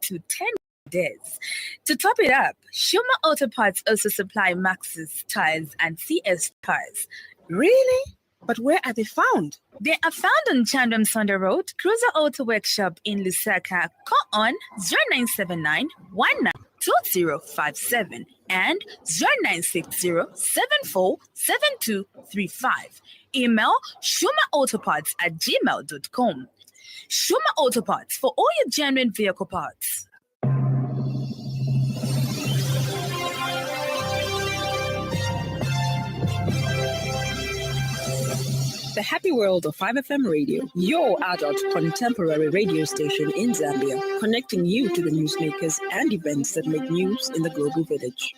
to 10 days. To top it up, Shuma Auto Parts also supply Maxus tires and CS tires. Really? But where are they found? They are found on Chandram Sonda Road, Cruiser Auto Workshop in Lusaka. Call on 0979 2057 and 0960-747235. Email shumaautoparts@gmail.com. Shuma Auto Parts for all your genuine vehicle parts. The happy world of 5FM Radio, your adult contemporary radio station in Zambia, connecting you to the newsmakers and events that make news in the global village.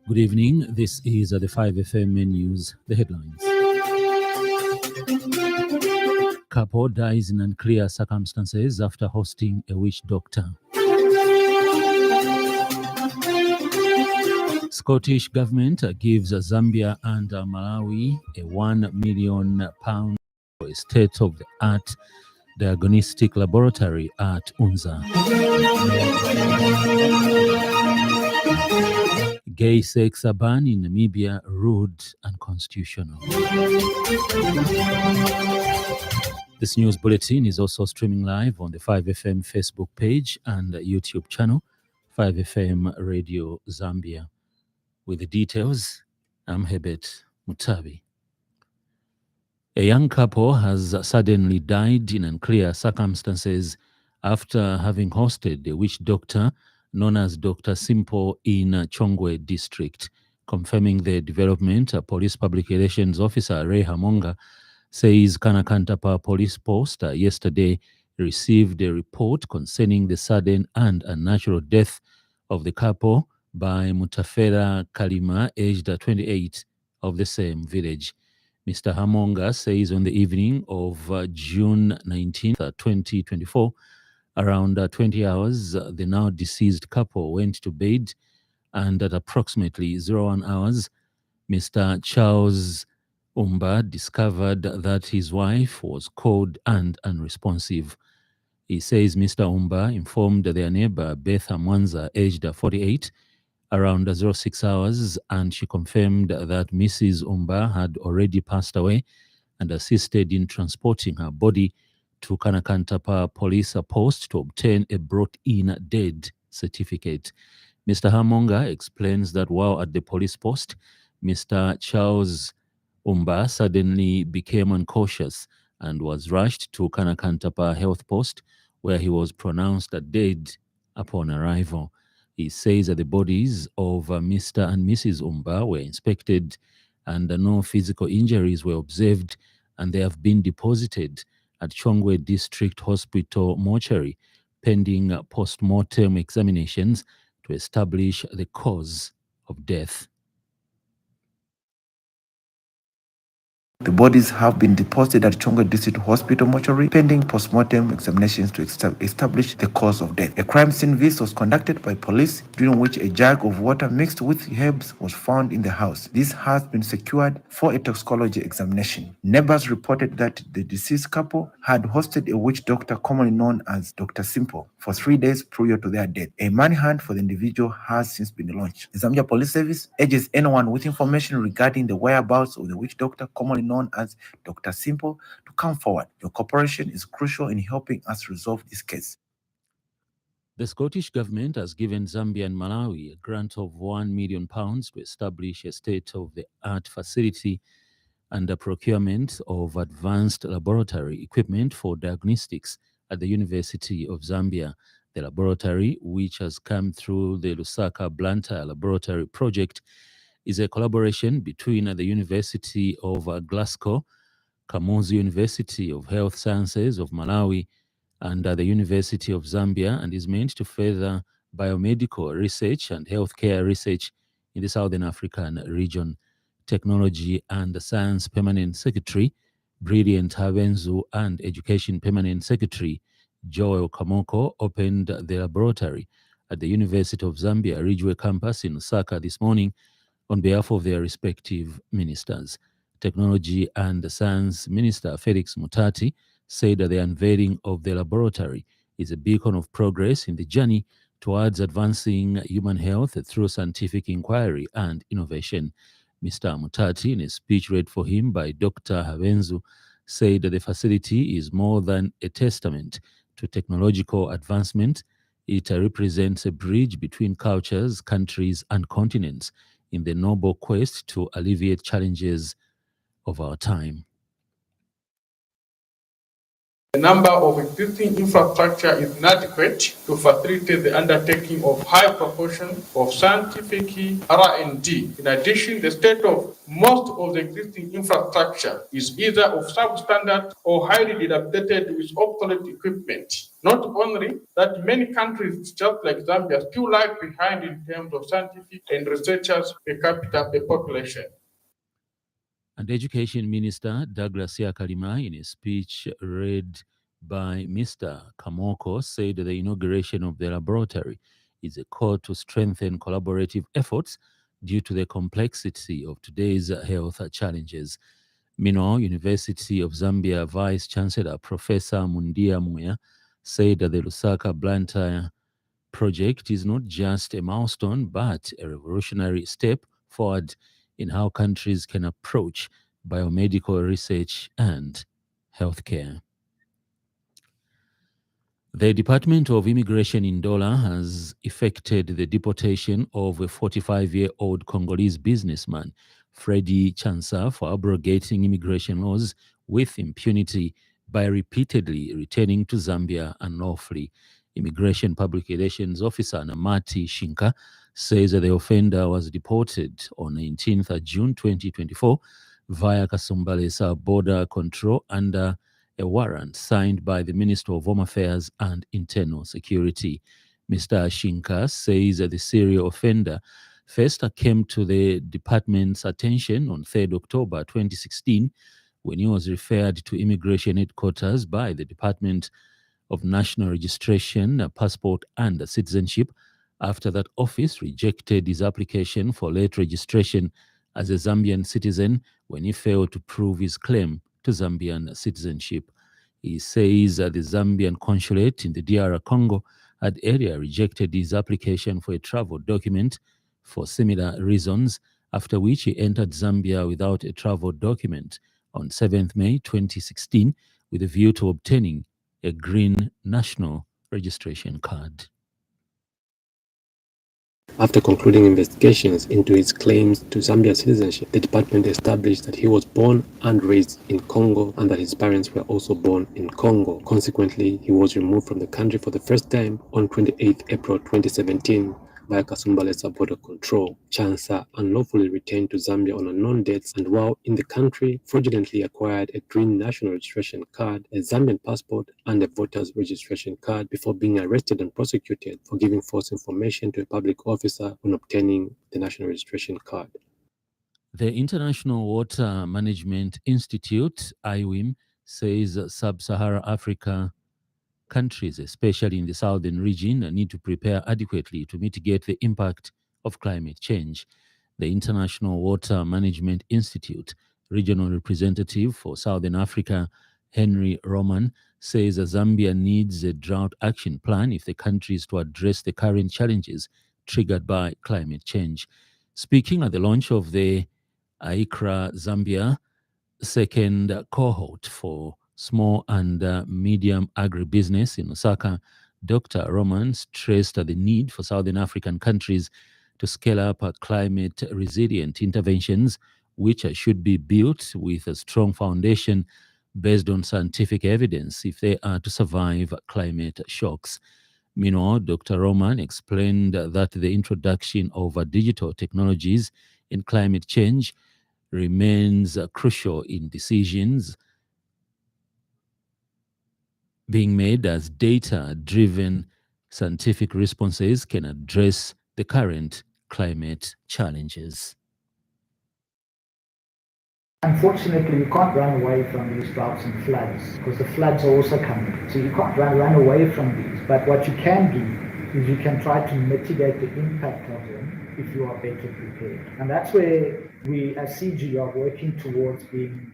Good evening. This is the 5FM News. The headlines. Couple dies in unclear circumstances after hosting a witch doctor. Scottish government gives Zambia and Malawi a £1 million for a state-of-the-art diagnostic laboratory at Unza. Gay sex ban in Namibia rude and constitutional. This news bulletin is also streaming live on the 5FM Facebook page and YouTube channel, 5FM Radio Zambia. With the details, I'm Hebert Mutabi. A young couple has suddenly died in unclear circumstances after having hosted a witch doctor known as Dr. Simple in Chongwe district. Confirming the development, police public relations officer Ray Hamonga says Kanakantapa police post yesterday received a report concerning the sudden and unnatural death of the couple by Mutafera Kalima, aged 28, of the same village. Mr. Hamonga says on the evening of June 19th, 2024, around 20 hours, the now deceased couple went to bed, and at approximately 01 hours, Mr. Charles Umba discovered that his wife was cold and unresponsive. He says Mr. Umba informed their neighbor, Beth Mwanza, aged 48, around 06 hours, and she confirmed that Mrs. Umba had already passed away and assisted in transporting her body to Kanakantapa police post to obtain a brought-in dead certificate. Mr. Hamonga explains that while at the police post, Mr. Charles Umba suddenly became unconscious and was rushed to Kanakantapa health post, where he was pronounced dead upon arrival. He says that the bodies of Mr. and Mrs. Umba were inspected and no physical injuries were observed, and they have been deposited at Chongwe District Hospital mortuary pending post-mortem examinations to establish the cause of death. The bodies have been deposited at Chongwe District Hospital mortuary pending post-mortem examinations to establish the cause of death. A crime scene visit was conducted by police, during which a jug of water mixed with herbs was found in the house. This has been secured for a toxicology examination. Neighbors reported that the deceased couple had hosted a witch doctor commonly known as Dr. Simple for 3 days prior to their death. A manhunt for the individual has since been launched. The Zambia Police Service urges anyone with information regarding the whereabouts of the witch doctor commonly known as Dr. Simple to come forward. Your cooperation is crucial in helping us resolve this case. The Scottish government has given Zambia and Malawi a grant of £1 million to establish a state-of-the-art facility and the procurement of advanced laboratory equipment for diagnostics at the University of Zambia. The laboratory, which has come through the Lusaka Blantyre Laboratory Project, is a collaboration between the University of Glasgow, Kamuzu University of Health Sciences of Malawi, and the University of Zambia, and is meant to further biomedical research and healthcare research in the Southern African region. Technology and Science Permanent Secretary Brilliant Havenzu and Education Permanent Secretary Joel Kamoko opened the laboratory at the University of Zambia Ridgeway campus in Lusaka this morning on behalf of their respective ministers. Technology and Science Minister Felix Mutati said that the unveiling of the laboratory is a beacon of progress in the journey towards advancing human health through scientific inquiry and innovation. Mr. Mutati, in a speech read for him by Dr. Havenzu, said that the facility is more than a testament to technological advancement. It represents a bridge between cultures, countries, and continents in the noble quest to alleviate challenges of our time. The number of existing infrastructure is inadequate to facilitate the undertaking of high proportion of scientific R&D. In addition, the state of most of the existing infrastructure is either of substandard or highly dilapidated with obsolete equipment. Not only that, many countries, just like Zambia, still lag behind in terms of scientific and researchers per capita per population. And Education Minister Douglas Yakalima, in a speech read by Mr. Kamoko, said that the inauguration of the laboratory is a call to strengthen collaborative efforts due to the complexity of today's health challenges. Meanwhile, University of Zambia Vice Chancellor Professor Mundia Muya said that the Lusaka Blantyre project is not just a milestone, but a revolutionary step forward in how countries can approach biomedical research and healthcare. The Department of Immigration in Dola has effected the deportation of a 45-year-old Congolese businessman, Freddy Chansa, for abrogating immigration laws with impunity by repeatedly returning to Zambia unlawfully. Immigration Public Relations Officer Namati Shinka says that the offender was deported on 19th June 2024 via Kasumbalesa border control under a warrant signed by the Minister of Home Affairs and Internal Security. Mr. Shinka says that the serial offender first came to the department's attention on 3rd October 2016 when he was referred to immigration headquarters by the Department of National Registration, Passport and Citizenship after that office rejected his application for late registration as a Zambian citizen when he failed to prove his claim to Zambian citizenship. He says that the Zambian consulate in the DR Congo had earlier rejected his application for a travel document for similar reasons, after which he entered Zambia without a travel document on 7th May 2016 with a view to obtaining a green national registration card. After concluding investigations into his claims to Zambian citizenship, the department established that he was born and raised in Congo and that his parents were also born in Congo. Consequently, he was removed from the country for the first time on 28 April 2017 by Kasumbalesa border control. Chansa unlawfully returned to Zambia on unknown dates and while in the country fraudulently acquired a green national registration card, a Zambian passport and a voter's registration card before being arrested and prosecuted for giving false information to a public officer when obtaining the national registration card. The International Water Management Institute, IWIM, says Sub-Saharan Africa countries, especially in the southern region, need to prepare adequately to mitigate the impact of climate change. The International Water Management Institute regional representative for Southern Africa, Henry Roman, says Zambia needs a drought action plan if the country is to address the current challenges triggered by climate change. Speaking at the launch of the AICRA Zambia second cohort for small and medium agribusiness in Lusaka, Dr. Roman stressed the need for Southern African countries to scale up climate resilient interventions, which should be built with a strong foundation based on scientific evidence if they are to survive climate shocks. Meanwhile, Dr. Roman explained that the introduction of digital technologies in climate change remains crucial in decisions being made as data-driven scientific responses can address the current climate challenges. Unfortunately, you can't run away from these droughts and floods because the floods are also coming. So you can't run away from these. But what you can do is you can try to mitigate the impact of them if you are better prepared. And that's where we as CG are working towards being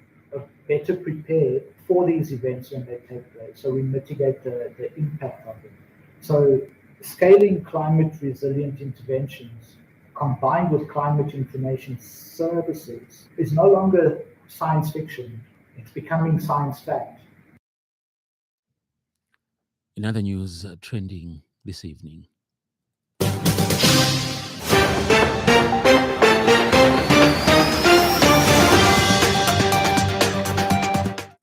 better prepared for these events when they take place. So we mitigate the impact of them. So scaling climate resilient interventions combined with climate information services is no longer science fiction. It's becoming science fact. In other news trending this evening,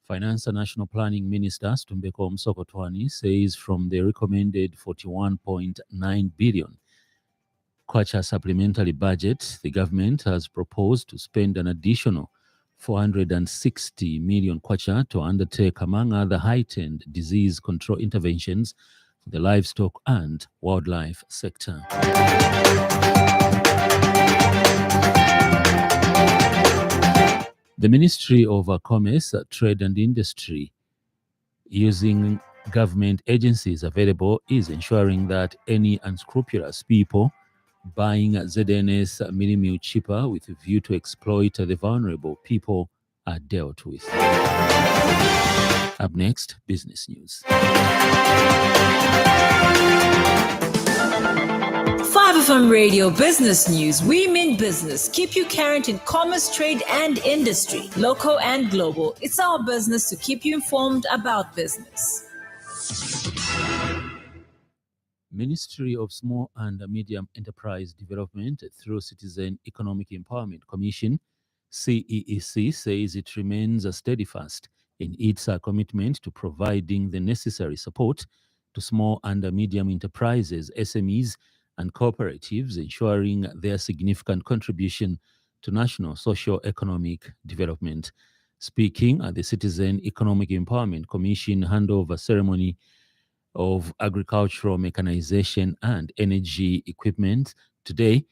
Finance and National Planning Minister Stumbeko Msokotwani says from the recommended 41.9 billion kwacha supplementary budget, the government has proposed to spend an additional 460 million kwacha to undertake, among other, heightened disease control interventions for the livestock and wildlife sector. The Ministry of Commerce, Trade and Industry, using government agencies available, is ensuring that any unscrupulous people buying ZNS mini meal cheaper with a view to exploit the vulnerable people are dealt with. Up next, business news. 5FM Radio Business News. We mean business. Keep you current in commerce, trade, and industry, local and global. It's our business to keep you informed about business. Ministry of Small and Medium Enterprise Development through Citizen Economic Empowerment Commission, CEEC, says it remains steadfast in its commitment to providing the necessary support to small and medium enterprises, SMEs, and cooperatives, ensuring their significant contribution to national socio-economic development. Speaking at the Citizen Economic Empowerment Commission handover ceremony of agricultural mechanization and energy equipment today,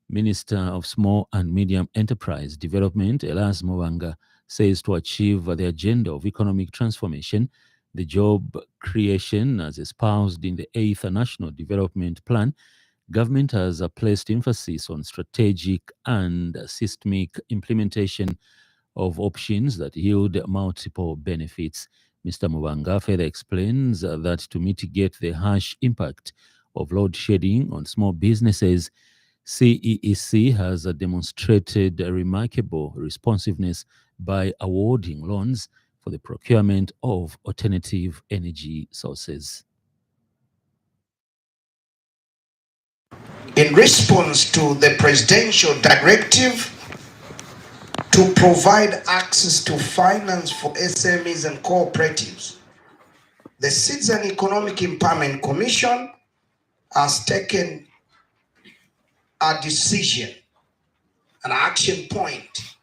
Minister of Small and Medium Enterprise Development, Elias Mubanga, says to achieve the agenda of economic transformation, the job creation as espoused in the 8th National Development Plan, government has placed emphasis on strategic and systemic implementation of options that yield multiple benefits. Mr. Mubanga further explains that to mitigate the harsh impact of load shedding on small businesses, CEEC has demonstrated a remarkable responsiveness by awarding loans for the procurement of alternative energy sources. In response to the presidential directive to provide access to finance for SMEs and cooperatives, the Citizen Economic Empowerment Commission has taken a decision, an action point,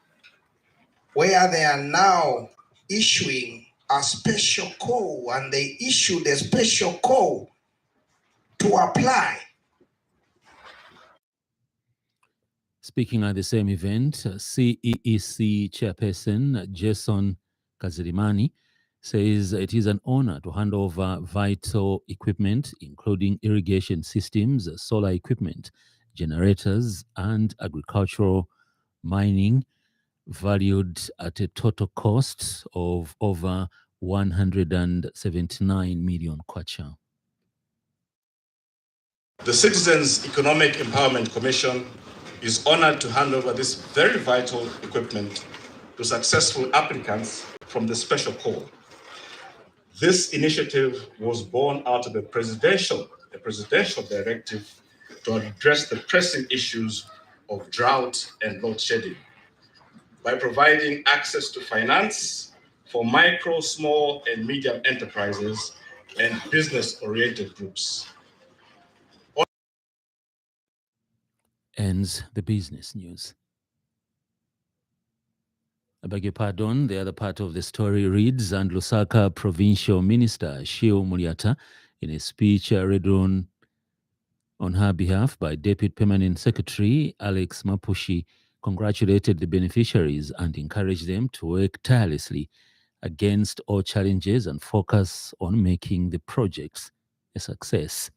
where they are now issuing a special call, and they issued a special call to apply. Speaking at the same event, CEEC chairperson Jason Kazirimani says it is an honor to hand over vital equipment, including irrigation systems, solar equipment, generators, and agricultural mining, valued at a total cost of over 179 million kwacha. The Citizens Economic Empowerment Commission is honored to hand over this very vital equipment to successful applicants from the special call. This initiative was born out of the presidential directive to address the pressing issues of drought and load shedding by providing access to finance for micro, small, and medium enterprises and business-oriented groups. Ends the business news. I beg your pardon, the other part of the story reads, and Lusaka Provincial Minister Shio Muliata, in a speech read on her behalf by Deputy Permanent Secretary Alex Mapushi, congratulated the beneficiaries and encouraged them to work tirelessly against all challenges and focus on making the projects a success.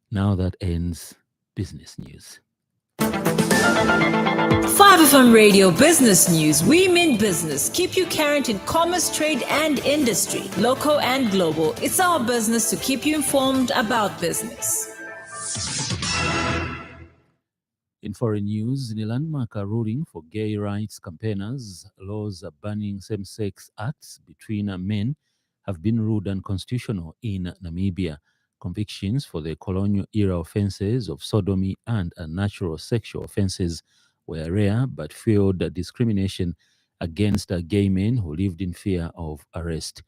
Now that ends business news. 5FM Radio Business News. We mean business. Keep you current in commerce, trade, and industry, local and global. It's our business to keep you informed about business. In foreign news, in a landmark ruling for gay rights campaigners, laws banning same-sex acts between men have been ruled unconstitutional in Namibia. Convictions for the colonial-era offences of sodomy and unnatural sexual offences were rare but fueled discrimination against gay men who lived in fear of arrest.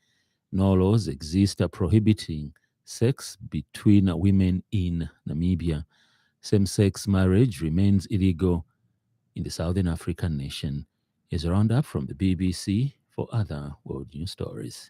No laws exist prohibiting sex between women in Namibia. Same-sex marriage remains illegal in the Southern African nation. Here's a roundup from the BBC for other world news stories.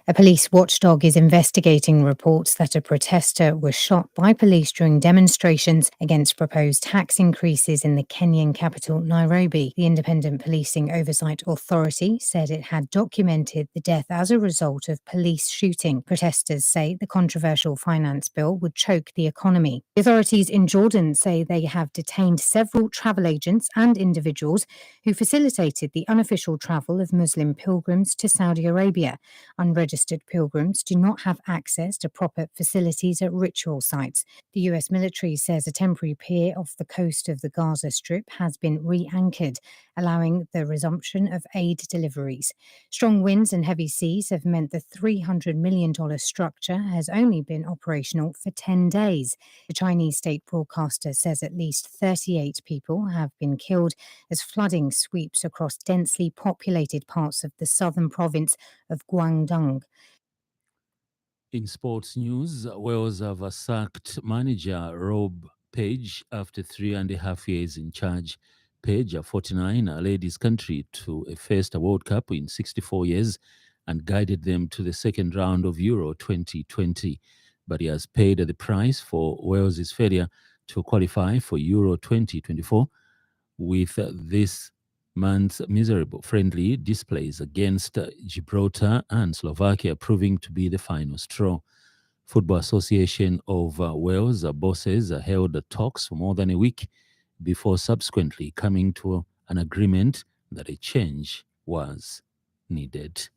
A police watchdog is investigating reports that a protester was shot by police during demonstrations against proposed tax increases in the Kenyan capital, Nairobi. The Independent Policing Oversight Authority said it had documented the death as a result of police shooting. Protesters say the controversial finance bill would choke the economy. The authorities in Jordan say they have detained several travel agents and individuals who facilitated the unofficial travel of Muslim pilgrims to Saudi Arabia. Unregistered pilgrims do not have access to proper facilities at ritual sites. The US military says a temporary pier off the coast of the Gaza Strip has been re-anchored, allowing the resumption of aid deliveries. Strong winds and heavy seas have meant the $300 million structure has only been operational for 10 days. The Chinese state broadcaster says at least 38 people have been killed as flooding sweeps across densely populated parts of the southern province of Guangdong. In sports news, Wales have sacked manager Rob Page after 3.5 years in charge. Page, 49, led his country to a first World Cup in 64 years and guided them to the second round of Euro 2020. But he has paid the price for Wales' failure to qualify for Euro 2024 with this month's miserable friendly displays against Gibraltar and Slovakia proving to be the final straw. Football Association of Wales bosses held talks for more than a week before subsequently coming to an agreement that a change was needed.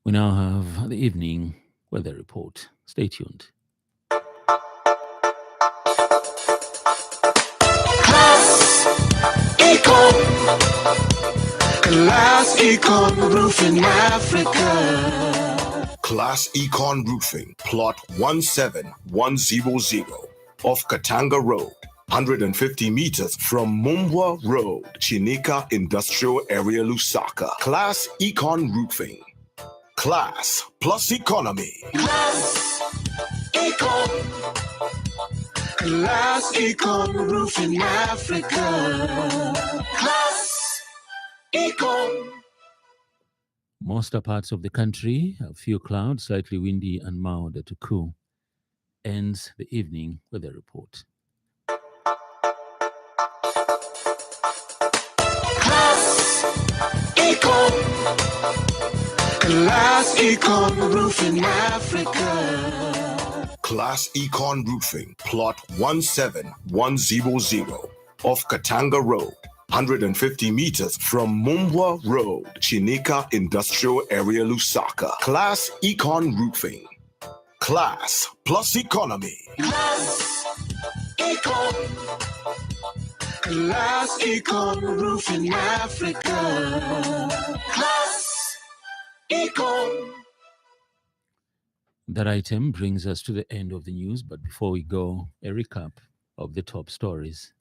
We now have the evening weather report. Stay tuned. Class Econ Roofing Africa. Class Econ Roofing, plot 17100 off Katanga Road, 150 meters from Mumbwa Road, Chinika Industrial Area, Lusaka. Class Econ Roofing. Class plus economy. Class Econ. Class Econ Roofing Africa. Class Econ. Most parts of the country, a few clouds, slightly windy and mild to cool. Ends the evening weather report. Class Econ. Class Econ Roofing Africa. Class Econ Roofing, plot 17100 off Katanga Road, 150 meters from Mumbwa Road, Chinika Industrial Area, Lusaka. Class Econ Roofing. Class plus economy. Class Econ. Class Econ Roofing Africa. Class Econ. That item brings us to the end of the news, but before we go, a recap of the top stories.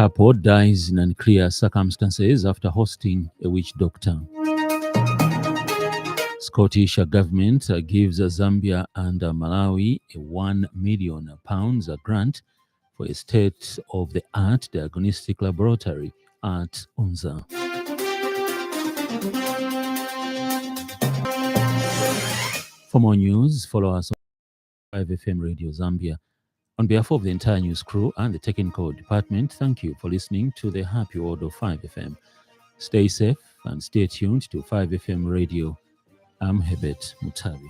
couple dies in unclear circumstances after hosting a witch doctor. Scottish government gives Zambia and Malawi a £1 million grant for a state-of-the-art diagnostic laboratory at Unza. For more news, follow us on 5FM Radio Zambia. On behalf of the entire news crew and the technical department, thank you for listening to the Happy World of 5FM. Stay safe and stay tuned to 5FM Radio. I'm Hebert Mutabi.